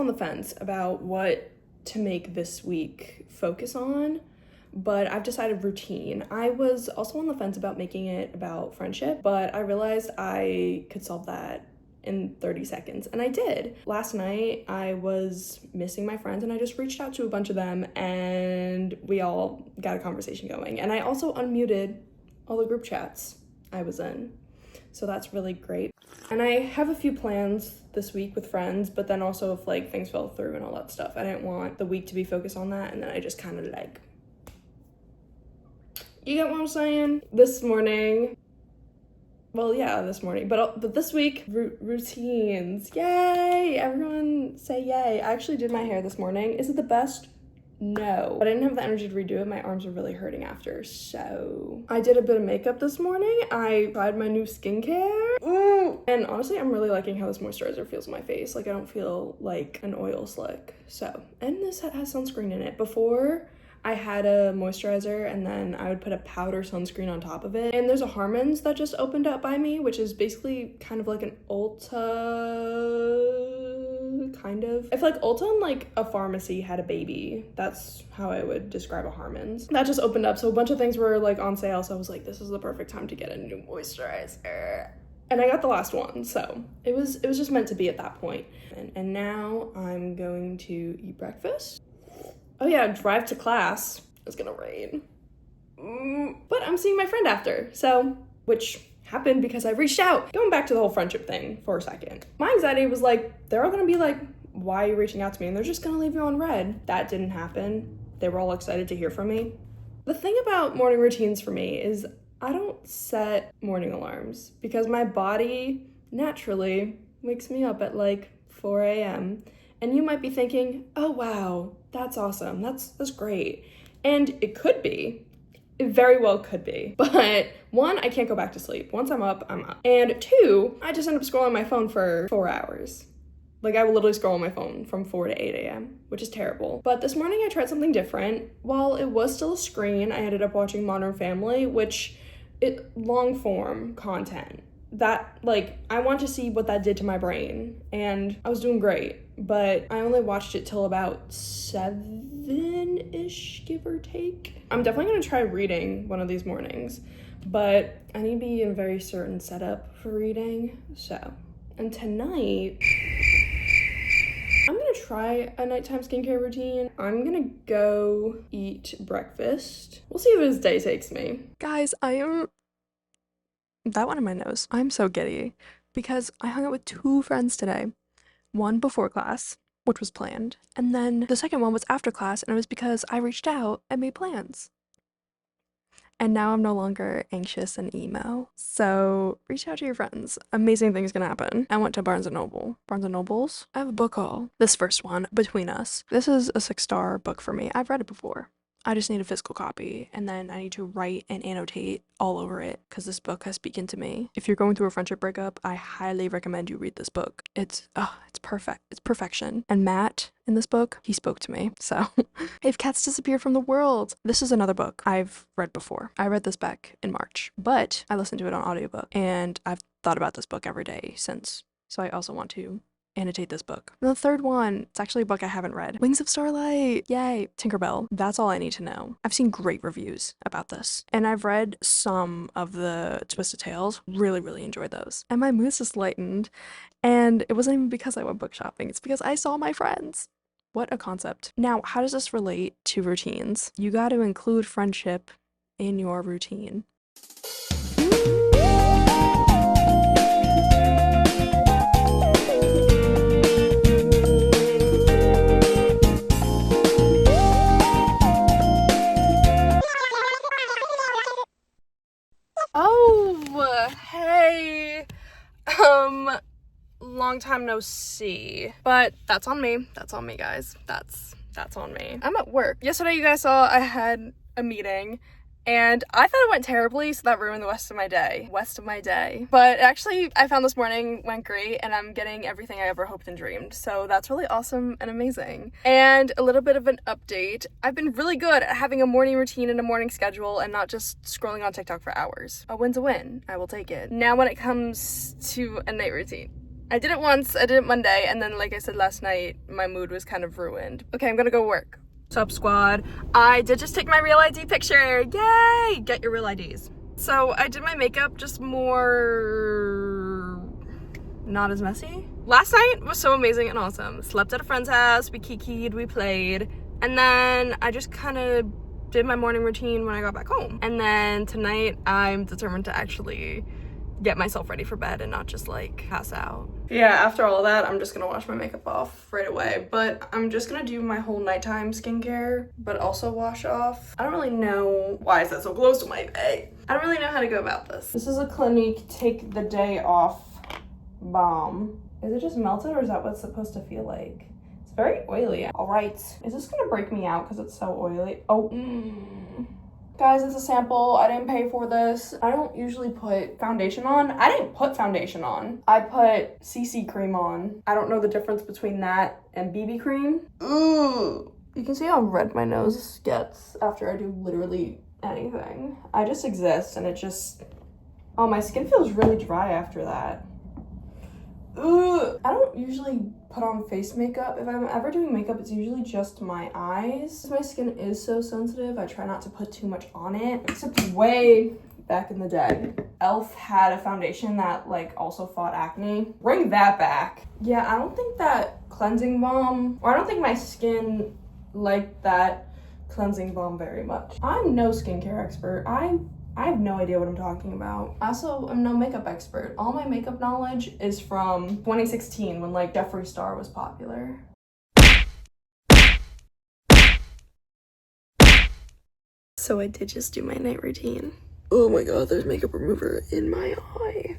on the fence about what to make this week focus on, but I've decided routine. I was also on the fence about making it about friendship, but I realized I could solve that in 30 seconds, and I did. Last night, I was missing my friends, and I just reached out to a bunch of them, and we all got a conversation going. And I also unmuted all the group chats I was in, so that's really great. And I have a few plans this week with friends, but then also if like things fell through and all that stuff, I didn't want the week to be focused on that, and then I just kind of like, you get what I'm saying? This morning, but this week, routines, yay, everyone say yay. I actually did my hair this morning. Is it the best? No, but I didn't have the energy to redo it. My arms were really hurting after, so I did a bit of makeup this morning. I tried my new skincare. And honestly, I'm really liking how this moisturizer feels on my face. Like, I don't feel like an oil slick. So, and this has sunscreen in it. Before, I had a moisturizer and then I would put a powder sunscreen on top of it. And there's a Harmons that just opened up by me, which is basically kind of like an Ulta, kind of. I feel like Ulta and like a pharmacy had a baby. That's how I would describe a Harmons. That just opened up, so a bunch of things were like on sale, so I was like, this is the perfect time to get a new moisturizer. And I got the last one, so it was just meant to be at that point. And now I'm going to eat breakfast. Oh yeah, drive to class. It's gonna rain. But I'm seeing my friend after, so, which happened because I reached out. Going back to the whole friendship thing for a second. My anxiety was like, they're all gonna be like, why are you reaching out to me? And they're just gonna leave you on red. That didn't happen. They were all excited to hear from me. The thing about morning routines for me is I don't set morning alarms because my body naturally wakes me up at like 4 a.m. And you might be thinking, oh wow, that's awesome, that's great. And it could be, it very well could be. But one, I can't go back to sleep. Once I'm up, I'm up. And two, I just end up scrolling my phone for 4 hours. Like, I will literally scroll on my phone from 4 to 8 a.m., which is terrible. But this morning I tried something different. While it was still a screen, I ended up watching Modern Family, which long form content. That, like, I want to see what that did to my brain, and I was doing great, but I only watched it till about 7-ish, give or take. I'm definitely gonna try reading one of these mornings, but I need to be in a very certain setup for reading, so. And tonight, I'm gonna try a nighttime skincare routine. I'm gonna go eat breakfast. We'll see where this day takes me. Guys, that one in my nose. I'm so giddy because I hung out with 2 friends today. One before class, which was planned, and then the second one was after class, and it was because I reached out and made plans. And now I'm no longer anxious and emo. So reach out to your friends. Amazing things can happen. I went to Barnes & Noble. Barnes & Noble's? I have a book haul. This first one, Between Us. This is a 6-star book for me. I've read it before. I just need a physical copy, and then I need to write and annotate all over it because this book has spoken to me. If you're going through a friendship breakup, I highly recommend you read this book. It's perfect. It's perfection. And Matt in this book, he spoke to me. So if cats disappear from the world, this is another book I've read before. I read this back in March, but I listened to it on audiobook, and I've thought about this book every day since. So I also want to annotate this book. And the third one, it's actually a book I haven't read. Wings of Starlight! Yay! Tinkerbell. That's all I need to know. I've seen great reviews about this. And I've read some of the Twisted Tales. Really, really enjoyed those. And my mood's just lightened. And it wasn't even because I went book shopping. It's because I saw my friends. What a concept. Now, how does this relate to routines? You got to include friendship in your routine. Oh, hey, long time no see, but that's on me, guys, that's on me. I'm at work. Yesterday, you guys saw I had a meeting, and I thought it went terribly, so that ruined the rest of my day. But actually, I found this morning went great, and I'm getting everything I ever hoped and dreamed, so that's really awesome and amazing. And a little bit of an update, I've been really good at having a morning routine and a morning schedule and not just scrolling on TikTok for hours. A win's a win. I will take it. Now when it comes to a night routine, I did it once, I did it Monday, and then like I said last night, my mood was kind of ruined. Okay, I'm gonna go work. Sup squad? I did just take my real ID picture. Yay! Get your real IDs. So I did my makeup just more not as messy. Last night was so amazing and awesome. Slept at a friend's house, we kikied, we played, and then I just kind of did my morning routine when I got back home. And then tonight I'm determined to actually get myself ready for bed and not just like pass out. Yeah, after all of that, I'm just gonna wash my makeup off right away, but I'm just gonna do my whole nighttime skincare, but also wash off. I don't really know, why is that so close to my face? I don't really know how to go about this. This is a Clinique Take the Day Off balm. Is it just melted or is that what it's supposed to feel like? It's very oily. All right, is this gonna break me out because it's so oily? Oh, Guys, it's a sample. I didn't pay for this. I don't usually put foundation on. I didn't put foundation on. I put CC cream on. I don't know the difference between that and BB cream. Ooh. You can see how red my nose gets after I do literally anything. I just exist and it just... Oh, my skin feels really dry after that. Ugh. I don't usually put on face makeup. If I'm ever doing makeup, it's usually just my eyes. My skin is so sensitive, I try not to put too much on it, except way back in the day. e.l.f. had a foundation that like also fought acne. Bring that back. Yeah, I don't think that cleansing balm, or I don't think my skin liked that cleansing balm very much. I'm no skincare expert. I have no idea what I'm talking about. Also, I'm no makeup expert. All my makeup knowledge is from 2016 when like Jeffree Star was popular. So I did just do my night routine. Oh my god, there's makeup remover in my eye.